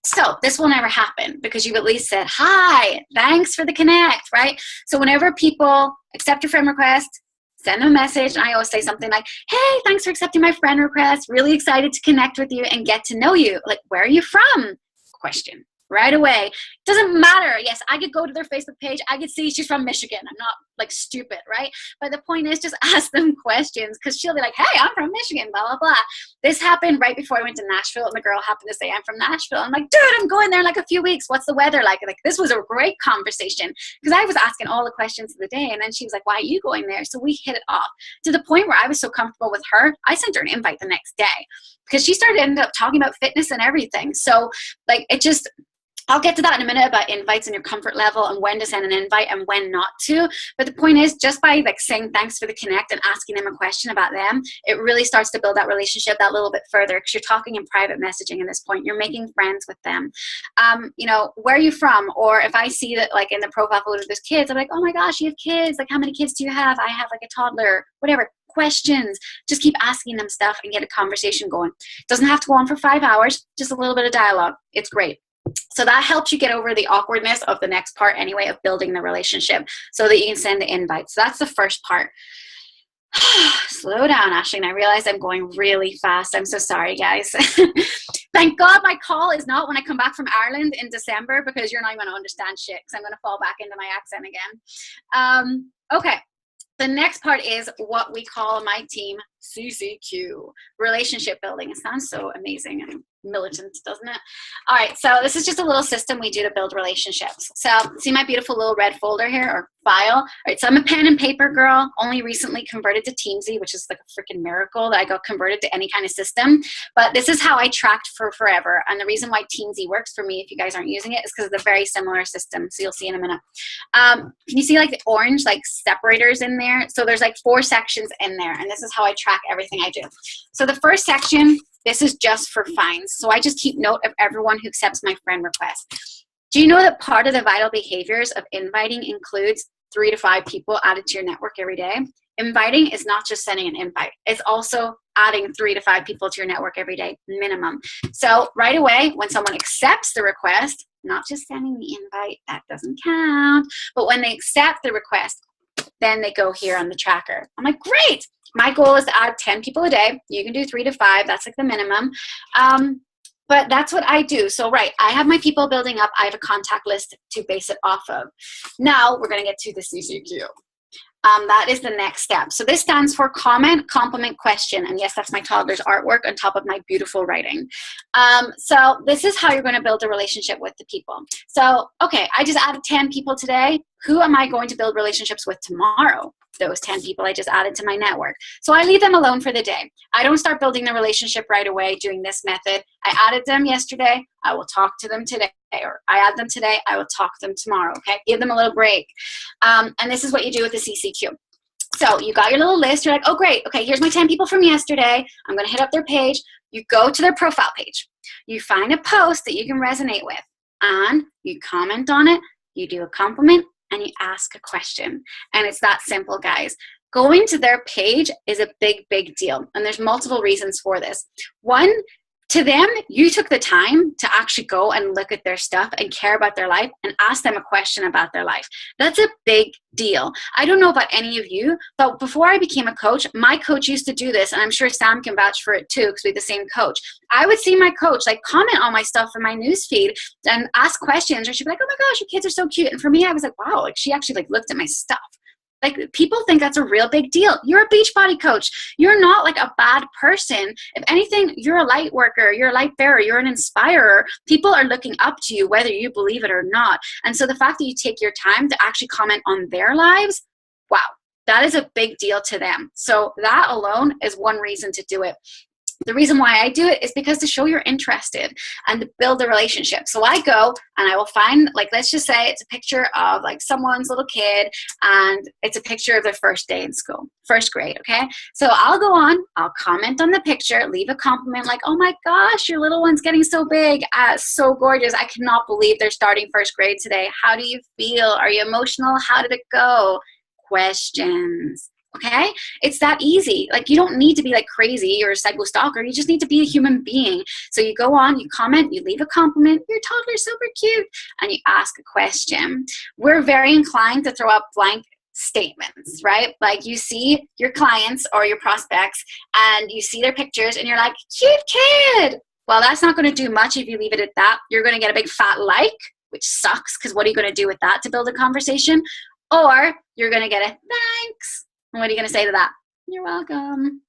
So this will never happen because you've at least said, hi, thanks for the connect, right? So whenever people accept your friend request, send them a message. And I always say something like, hey, thanks for accepting my friend request. Really excited to connect with you and get to know you. Like, where are you from? Question. Right away. Doesn't matter. Yes, I could go to their Facebook page. I could see she's from Michigan. I'm not like stupid, right? But the point is just ask them questions because she'll be like, hey, I'm from Michigan, blah, blah, blah. This happened right before I went to Nashville, and the girl happened to say, I'm from Nashville. I'm like, dude, I'm going there in like a few weeks. What's the weather like? Like, this was a great conversation because I was asking all the questions of the day, and then she was like, why are you going there? So we hit it off to the point where I was so comfortable with her, I sent her an invite the next day because she ended up talking about fitness and everything. So like, it just, I'll get to that in a minute about invites and your comfort level and when to send an invite and when not to. But the point is, just by like saying thanks for the connect and asking them a question about them, it really starts to build that relationship that little bit further because you're talking in private messaging at this point. You're making friends with them. You know, where are you from? Or if I see that like in the profile photo there's kids, I'm like, oh my gosh, you have kids. Like, how many kids do you have? I have like a toddler, whatever. Questions. Just keep asking them stuff and get a conversation going. It doesn't have to go on for 5 hours, just a little bit of dialogue. It's great. So that helps you get over the awkwardness of the next part anyway of building the relationship so that you can send the invite. So that's the first part. Slow down, Ashleen. I realize I'm going really fast. I'm so sorry, guys. Thank God my call is not when I come back from Ireland in December because you're not even going to understand shit because I'm going to fall back into my accent again. Okay. The next part is what we call my team CCQ, relationship building. It sounds so amazing and militant, doesn't it? All right, so this is just a little system we do to build relationships. So see my beautiful little red folder here or file? All right, so I'm a pen and paper girl, only recently converted to Teamsy, which is like a freaking miracle that I got converted to any kind of system. But this is how I tracked for forever. And the reason why Teamsy works for me, if you guys aren't using it, is because it's a very similar system. So you'll see in a minute. Can you see like the orange like separators in there? So there's like 4 sections in there. And this is how I track everything I do. So the first section, this is just for fines. So I just keep note of everyone who accepts my friend request. Do you know that part of the vital behaviors of inviting includes 3 to 5 people added to your network every day? Inviting is not just sending an invite. It's also adding 3 to 5 people to your network every day, minimum. So right away, when someone accepts the request, not just sending the invite, that doesn't count, but when they accept the request, then they go here on the tracker. I'm like, great. My goal is to add 10 people a day. You can do 3 to 5. That's like the minimum. But that's what I do. So, right, I have my people building up. I have a contact list to base it off of. Now, we're going to get to the CCQ. That is the next step. So this stands for comment, compliment, question. And yes, that's my toddler's artwork on top of my beautiful writing. So this is how you're going to build a relationship with the people. So, okay, I just added 10 people today. Who am I going to build relationships with tomorrow? Those 10 people I just added to my network. So I leave them alone for the day. I don't start building the relationship right away doing this method. I added them yesterday. I will talk to them today. Or I add them today. I will talk to them tomorrow. Okay, give them a little break. And this is what you do with the CCQ. So you got your little list. You're like, oh, great. Okay, here's my 10 people from yesterday. I'm going to hit up their page. You go to their profile page. You find a post that you can resonate with. And you comment on it. You do a compliment. And you ask a question. And it's that simple, guys. Going to their page is a big, big deal. And there's multiple reasons for this. One, to them, you took the time to actually go and look at their stuff and care about their life and ask them a question about their life. That's a big deal. I don't know about any of you, but before I became a coach, my coach used to do this, and I'm sure Sam can vouch for it too because we're the same coach. I would see my coach like comment on my stuff in my newsfeed and ask questions, or she'd be like, oh my gosh, your kids are so cute. And for me, I was like, wow, like she actually like looked at my stuff. Like, people think that's a real big deal. You're a Beachbody coach. You're not like a bad person. If anything, you're a light worker. You're a light bearer. You're an inspirer. People are looking up to you, whether you believe it or not. And so the fact that you take your time to actually comment on their lives, wow, that is a big deal to them. So that alone is one reason to do it. The reason why I do it is because to show you're interested and to build a relationship. So I go and I will find, like, let's just say it's a picture of like someone's little kid and it's a picture of their first day in school, first grade, okay? So I'll go on, I'll comment on the picture, leave a compliment like, oh my gosh, your little one's getting so big, so gorgeous. I cannot believe they're starting first grade today. How do you feel? Are you emotional? How did it go? Questions. Okay? It's that easy. Like, you don't need to be like crazy or a psycho stalker. You just need to be a human being. So you go on, you comment, you leave a compliment, your toddler's super cute, and you ask a question. We're very inclined to throw up blank statements, right? Like, you see your clients or your prospects and you see their pictures and you're like, cute kid. Well, that's not going to do much if you leave it at that. You're going to get a big fat like, which sucks, because what are you going to do with that to build a conversation? Or you're going to get a thanks. And what are you going to say to that? You're welcome.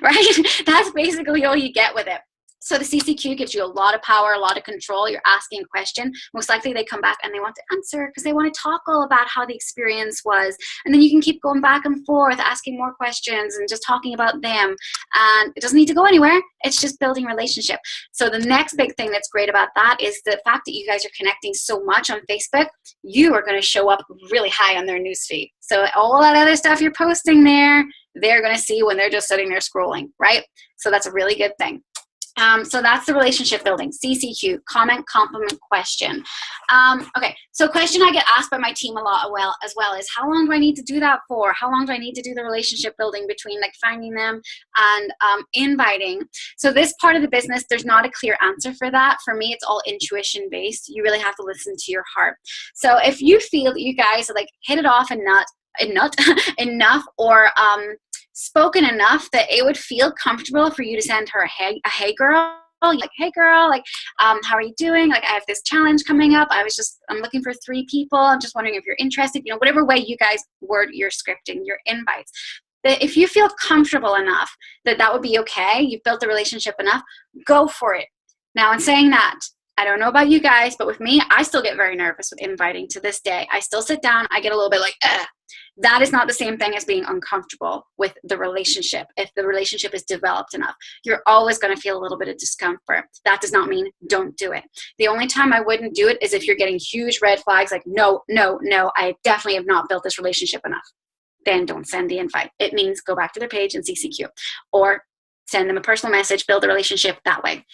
Right? That's basically all you get with it. So the CCQ gives you a lot of power, a lot of control. You're asking a question. Most likely they come back and they want to answer because they want to talk all about how the experience was. And then you can keep going back and forth, asking more questions and just talking about them. And it doesn't need to go anywhere. It's just building relationship. So the next big thing that's great about that is the fact that you guys are connecting so much on Facebook. You are going to show up really high on their newsfeed. So all that other stuff you're posting there, they're going to see when they're just sitting there scrolling, right? So that's a really good thing. So that's the relationship building, CCQ, comment, compliment, question. Okay, so question I get asked by my team a lot as well is, how long do I need to do that for? How long do I need to do the relationship building between like finding them and inviting? So this part of the business, there's not a clear answer for that. For me, it's all intuition based. You really have to listen to your heart. So if you feel that you guys have like hit it off enough or spoken enough that it would feel comfortable for you to send her a hey girl, like, hey girl, like, how are you doing? Like, I have this challenge coming up. I'm looking for 3 people. I'm just wondering if you're interested, you know, whatever way you guys word your scripting, your invites. That if you feel comfortable enough that would be okay, you've built the relationship enough, go for it. Now, in saying that, I don't know about you guys, but with me, I still get very nervous with inviting to this day. I still sit down, I get a little bit like, ugh. That is not the same thing as being uncomfortable with the relationship. If the relationship is developed enough, you're always going to feel a little bit of discomfort. That does not mean don't do it. The only time I wouldn't do it is if you're getting huge red flags like, no, I definitely have not built this relationship enough. Then don't send the invite. It means go back to their page and CCQ, or send them a personal message, build a relationship that way.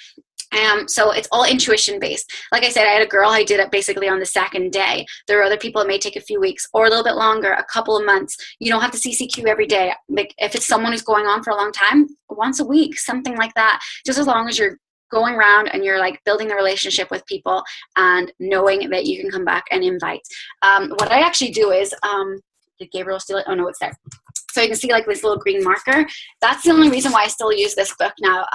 So it's all intuition based. Like I said, I had a girl, I did it basically on the second day. There are other people it may take a few weeks or a little bit longer, a couple of months. You don't have to CCQ every day. Like, if it's someone who's going on for a long time, once a week, something like that. Just as long as you're going around and you're like building the relationship with people and knowing that you can come back and invite. What I actually do is, did Gabriel steal it? Oh no, it's there. So you can see like this little green marker. That's the only reason why I still use this book now,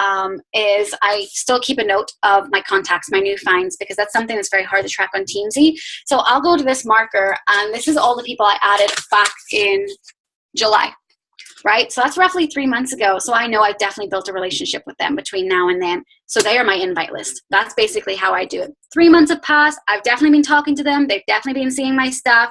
is I still keep a note of my contacts, my new finds, because that's something that's very hard to track on Teamsy. So I'll go to this marker, and this is all the people I added back in July, right? So that's roughly 3 months ago. So I know I've definitely built a relationship with them between now and then. So they are my invite list. That's basically how I do it. 3 months have passed. I've definitely been talking to them. They've definitely been seeing my stuff.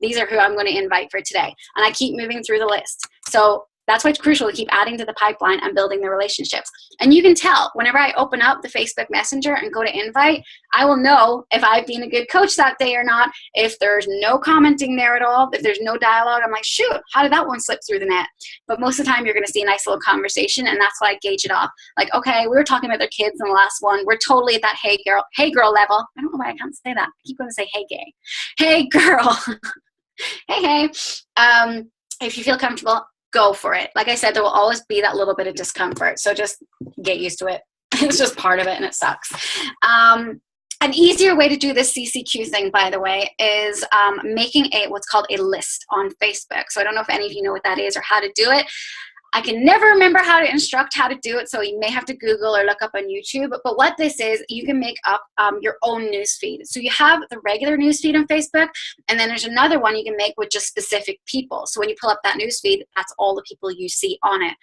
These are who I'm going to invite for today. And I keep moving through the list. So that's why it's crucial to keep adding to the pipeline and building the relationships. And you can tell whenever I open up the Facebook Messenger and go to invite, I will know if I've been a good coach that day or not. If there's no commenting there at all, if there's no dialogue, I'm like, shoot, how did that one slip through the net? But most of the time you're going to see a nice little conversation, and that's why I gauge it off. Like, okay, we were talking about their kids in the last one. We're totally at that hey girl level. I don't know why I can't say that. I keep going to say hey gay. Hey girl. hey. If you feel comfortable, go for it. Like I said, there will always be that little bit of discomfort. So just get used to it. It's just part of it, and it sucks. An easier way to do this CCQ thing, by the way, is making what's called a list on Facebook. So I don't know if any of you know what that is or how to do it. I can never remember how to instruct how to do it, so you may have to Google or look up on YouTube. But what this is, you can make up your own newsfeed. So you have the regular newsfeed on Facebook, and then there's another one you can make with just specific people. So when you pull up that newsfeed, that's all the people you see on it.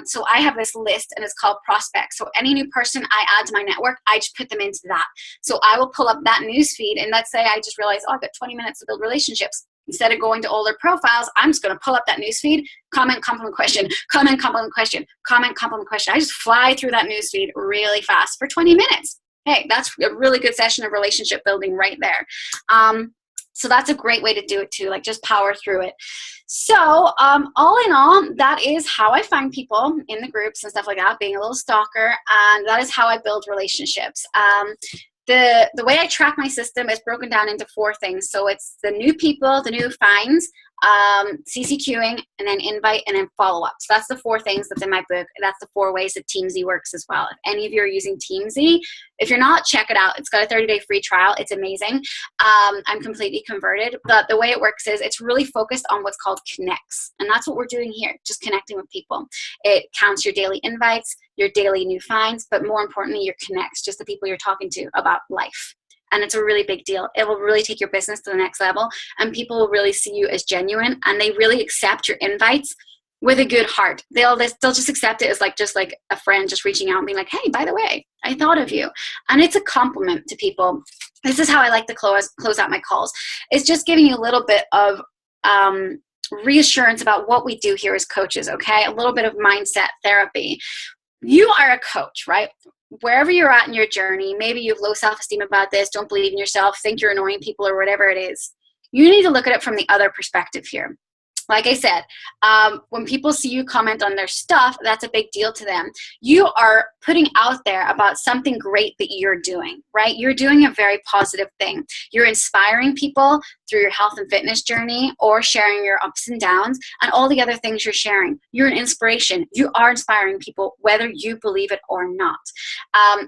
So I have this list, and it's called Prospects. So any new person I add to my network, I just put them into that. So I will pull up that newsfeed, and let's say I just realized, oh, I've got 20 minutes to build relationships. Instead of going to older profiles, I'm just going to pull up that newsfeed, comment, compliment, question, comment, compliment, question, comment, compliment, question. I just fly through that newsfeed really fast for 20 minutes. Hey, that's a really good session of relationship building right there. So that's a great way to do it too, like just power through it. So all in all, that is how I find people in the groups and stuff like that, being a little stalker, and that is how I build relationships. The way I track my system is broken down into 4 things. So it's the new people, the new finds, CCQing, and then invite, and then follow up. So that's the 4 things that's in my book. That's the 4 ways that Teamsy works as well. If any of you are using Teamsy, if you're not, check it out. It's got a 30-day free trial. It's amazing. I'm completely converted. But the way it works is it's really focused on what's called connects. And that's what we're doing here, just connecting with people. It counts your daily invites, your daily new finds, but more importantly, your connects, just the people you're talking to about life. And it's a really big deal. It will really take your business to the next level, and people will really see you as genuine, and they really accept your invites with a good heart. They'll just accept it as just like a friend just reaching out and being like, hey, by the way, I thought of you. And it's a compliment to people. This is how I like to close out my calls. It's just giving you a little bit of reassurance about what we do here as coaches, okay? A little bit of mindset therapy. You are a coach, right? Wherever you're at in your journey, maybe you have low self-esteem about this, don't believe in yourself, think you're annoying people or whatever it is. You need to look at it from the other perspective here. Like I said, when people see you comment on their stuff, that's a big deal to them. You are putting out there about something great that you're doing, right? You're doing a very positive thing. You're inspiring people through your health and fitness journey, or sharing your ups and downs and all the other things you're sharing. You're an inspiration. You are inspiring people, whether you believe it or not.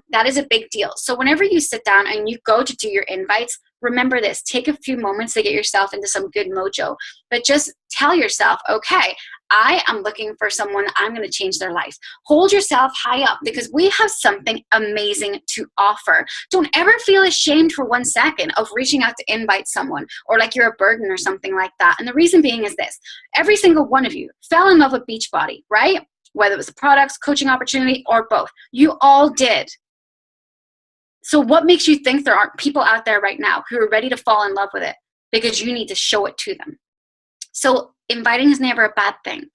That is a big deal. So whenever you sit down and you go to do your invites, remember this, take a few moments to get yourself into some good mojo, but just tell yourself, okay, I am looking for someone, I'm going to change their life. Hold yourself high up, because we have something amazing to offer. Don't ever feel ashamed for 1 second of reaching out to invite someone, or like you're a burden or something like that. And the reason being is this: every single one of you fell in love with Beachbody, right? Whether it was the products, coaching opportunity, or both. You all did. So what makes you think there aren't people out there right now who are ready to fall in love with it? Because you need to show it to them. So inviting is never a bad thing.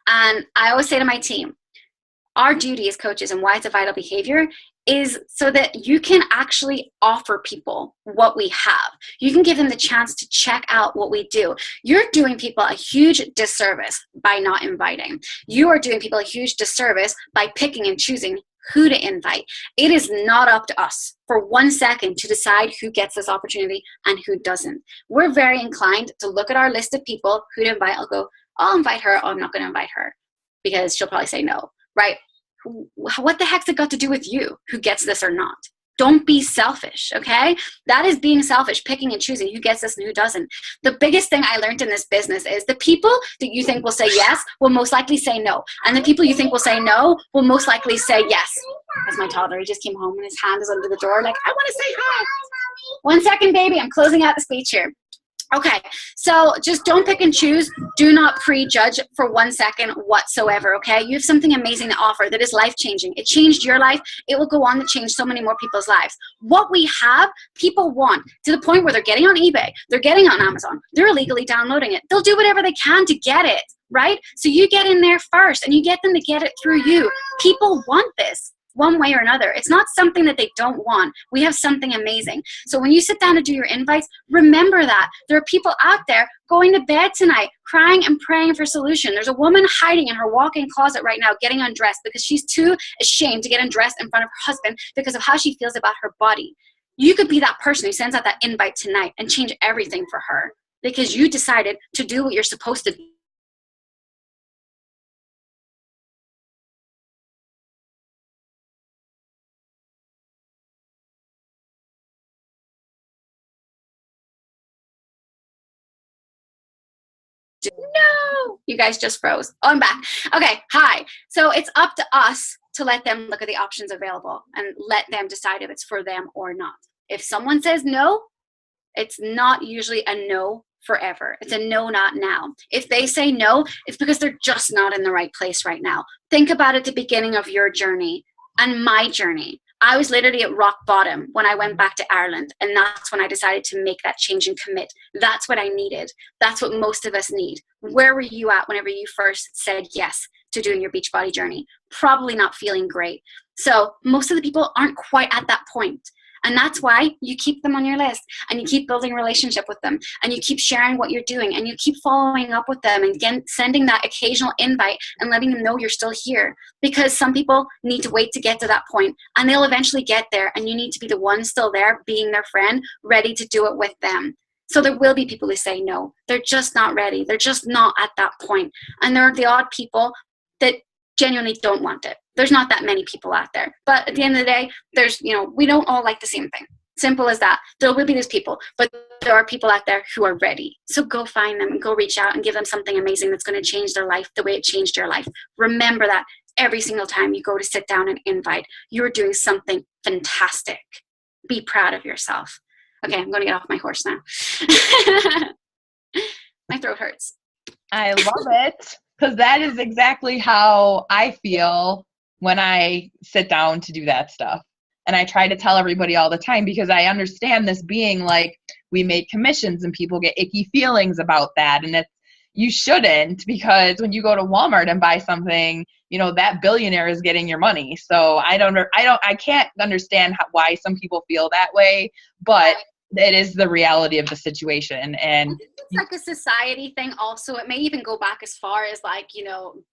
And I always say to my team, our duty as coaches, and why it's a vital behavior, is so that you can actually offer people what we have. You can give them the chance to check out what we do. You're doing people a huge disservice by not inviting. You are doing people a huge disservice by picking and choosing who to invite. It is not up to us for 1 second to decide who gets this opportunity and who doesn't. We're very inclined to look at our list of people who to invite. I'll invite her. Oh, I'm not going to invite her because she'll probably say no, right? What the heck's it got to do with you, who gets this or not? Don't be selfish, okay? That is being selfish, picking and choosing who gets this and who doesn't. The biggest thing I learned in this business is the people that you think will say yes will most likely say no. And the people you think will say no will most likely say yes. That's my toddler. He just came home and his hand is under the door like, I want to say hi. 1 second, baby. I'm closing out the speech here. Okay, so just don't pick and choose. Do not prejudge for 1 second whatsoever, okay? You have something amazing to offer that is life-changing. It changed your life. It will go on to change so many more people's lives. What we have, people want, to the point where they're getting on eBay, they're getting on Amazon, they're illegally downloading it. They'll do whatever they can to get it, right? So you get in there first, and you get them to get it through you. People want this one way or another. It's not something that they don't want. We have something amazing. So when you sit down to do your invites, remember that there are people out there going to bed tonight crying and praying for solution. There's a woman hiding in her walk-in closet right now getting undressed because she's too ashamed to get undressed in front of her husband because of how she feels about her body. You could be that person who sends out that invite tonight and change everything for her because you decided to do what you're supposed to do. No, you guys just froze. Oh, I'm back. Okay, hi. So it's up to us to let them look at the options available and let them decide if it's for them or not. If someone says no, it's not usually a no forever. It's a no, not now. If they say no, it's because they're just not in the right place right now. Think about it at the beginning of your journey and my journey. I was literally at rock bottom when I went back to Ireland, and that's when I decided to make that change and commit. That's what I needed. That's what most of us need. Where were you at whenever you first said yes to doing your Beachbody journey? Probably not feeling great. So most of the people aren't quite at that point. And that's why you keep them on your list and you keep building a relationship with them and you keep sharing what you're doing and you keep following up with them and again, sending that occasional invite and letting them know you're still here, because some people need to wait to get to that point and they'll eventually get there, and you need to be the one still there being their friend, ready to do it with them. So there will be people who say no. They're just not ready. They're just not at that point. And there are the odd people that genuinely don't want it. There's not that many people out there. But at the end of the day, we don't all like the same thing. Simple as that. There will be those people, but there are people out there who are ready. So go find them and go reach out and give them something amazing that's going to change their life the way it changed your life. Remember that every single time you go to sit down and invite, you're doing something fantastic. Be proud of yourself. Okay, I'm going to get off my horse now. My throat hurts. I love it, because that is exactly how I feel when I sit down to do that stuff. And I try to tell everybody all the time, because I understand this being like, we make commissions and people get icky feelings about that. And you shouldn't, because when you go to Walmart and buy something, that billionaire is getting your money. So I can't understand why some people feel that way, but it is the reality of the situation. And it's like a society thing also. It may even go back as far as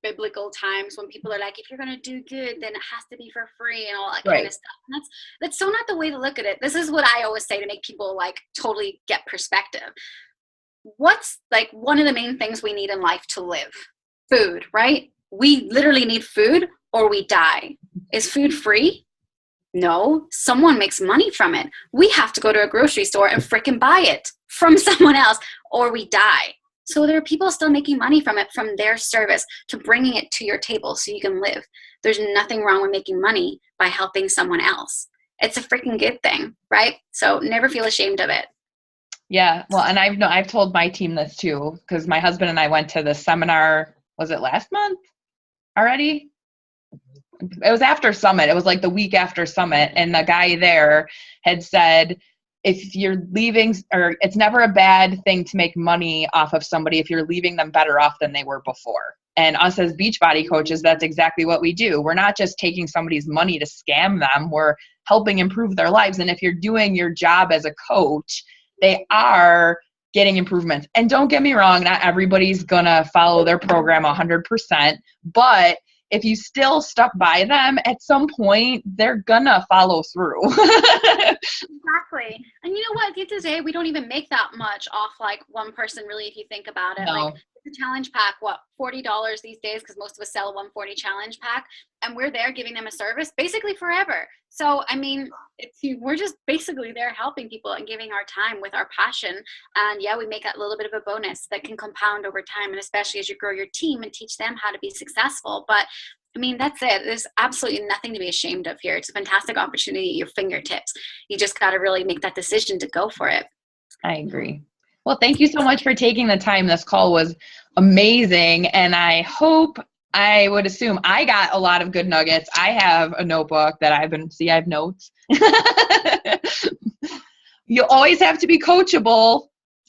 biblical times when people are like, if you're going to do good, then it has to be for free and all that kind of stuff. And that's so not the way to look at it. This is what I always say to make people totally get perspective. What's one of the main things we need in life to live? Food, right? We literally need food or we die. Is food free? No, someone makes money from it. We have to go to a grocery store and frickin' buy it from someone else or we die. So there are people still making money from it, from their service to bringing it to your table so you can live. There's nothing wrong with making money by helping someone else. It's a freaking good thing, right? So never feel ashamed of it. Yeah, well, and I've told my team this too, because my husband and I went to the seminar, was it last month already? It was after Summit. It was like the week after Summit. And the guy there had said, if you're leaving, or it's never a bad thing to make money off of somebody if you're leaving them better off than they were before. And us as Beachbody coaches, that's exactly what we do. We're not just taking somebody's money to scam them. We're helping improve their lives. And if you're doing your job as a coach, they are getting improvements. And don't get me wrong, not everybody's going to follow their program 100%, but if you still stuck by them, at some point, they're gonna follow through. Exactly. And you know what? At the end of the day, we don't even make that much off one person, really, if you think about it. No. the challenge pack, what, $40 these days, because most of us sell a 140 challenge pack, and we're there giving them a service basically forever. So I mean, we're just basically there helping people and giving our time with our passion. And yeah, we make a little bit of a bonus that can compound over time, and especially as you grow your team and teach them how to be successful. But I mean, that's it. There's absolutely nothing to be ashamed of here. It's a fantastic opportunity at your fingertips. You just got to really make that decision to go for it. I agree. Well, thank you so much for taking the time. This call was amazing. And I would assume I got a lot of good nuggets. I have a notebook that I have notes. You always have to be coachable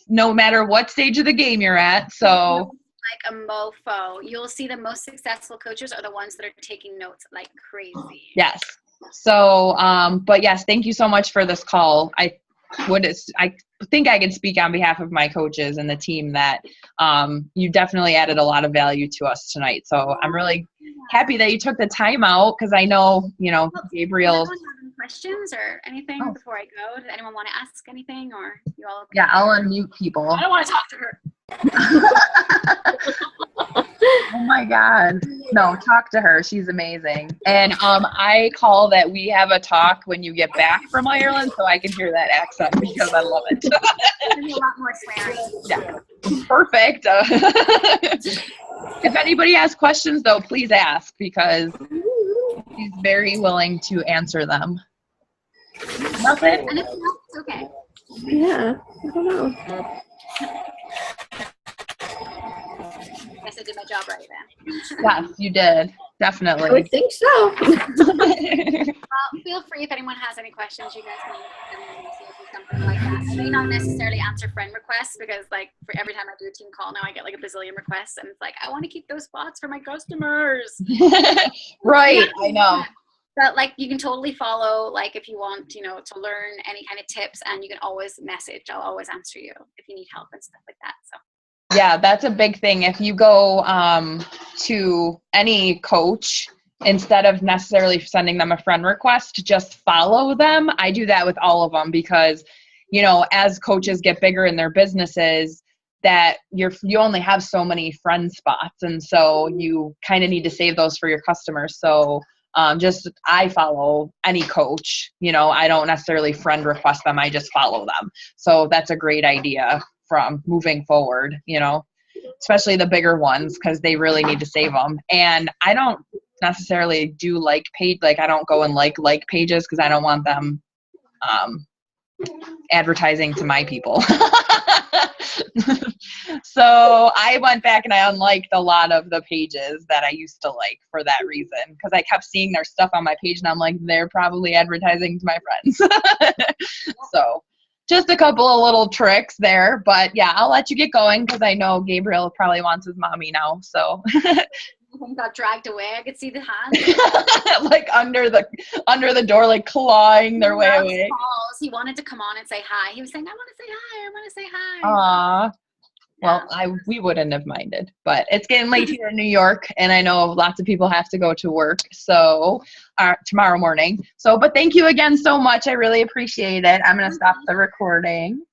no matter what stage of the game you're at. So like a mofo. You'll see the most successful coaches are the ones that are taking notes like crazy. Yes. So, but yes, thank you so much for this call. I think I can speak on behalf of my coaches and the team that you definitely added a lot of value to us tonight. So I'm really happy that you took the time out, because I know, Gabriel. Does anyone have any questions or anything before I go? Does anyone want to ask anything, or you all? Yeah, I'll unmute people. I don't want to talk to her. Oh my God. No, talk to her. She's amazing. And I call that we have a talk when you get back from Ireland, so I can hear that accent, because I love it. There's a lot more swearing. Yeah. Perfect. If anybody has questions, though, please ask, because she's very willing to answer them. Nothing? And if not, it's okay. Yeah, I don't know. I guess I did my job right then. Yes, you did. Definitely. I would think so. Well, feel free if anyone has any questions, you guys can something like that. I may not necessarily answer friend requests, because like for every time I do a team call now, I get like a bazillion requests, and it's like, I want to keep those spots for my customers. Right, I know. But like, you can totally follow, like if you want, to learn any kind of tips, and you can always message. I'll always answer you if you need help and stuff like that. So. Yeah, that's a big thing. If you go to any coach, instead of necessarily sending them a friend request, just follow them. I do that with all of them, because, as coaches get bigger in their businesses, that you only have so many friend spots. And so you kind of need to save those for your customers. So I follow any coach, I don't necessarily friend request them. I just follow them. So that's a great idea from moving forward, especially the bigger ones, because they really need to save them. And I don't necessarily do I don't go and like pages, because I don't want them advertising to my people. So I went back and I unliked a lot of the pages that I used to like for that reason, because I kept seeing their stuff on my page and I'm like, they're probably advertising to my friends. So just a couple of little tricks there, but yeah, I'll let you get going, because I know Gabriel probably wants his mommy now. So got dragged away. I could see the hands. like under the door, like clawing their way away. Calls. He wanted to come on and say hi. He was saying, I want to say hi. I want to say hi. Aww. Well, we wouldn't have minded, but it's getting late here in New York, and I know lots of people have to go to work, so tomorrow morning. So, but thank you again so much. I really appreciate it. I'm going to stop the recording.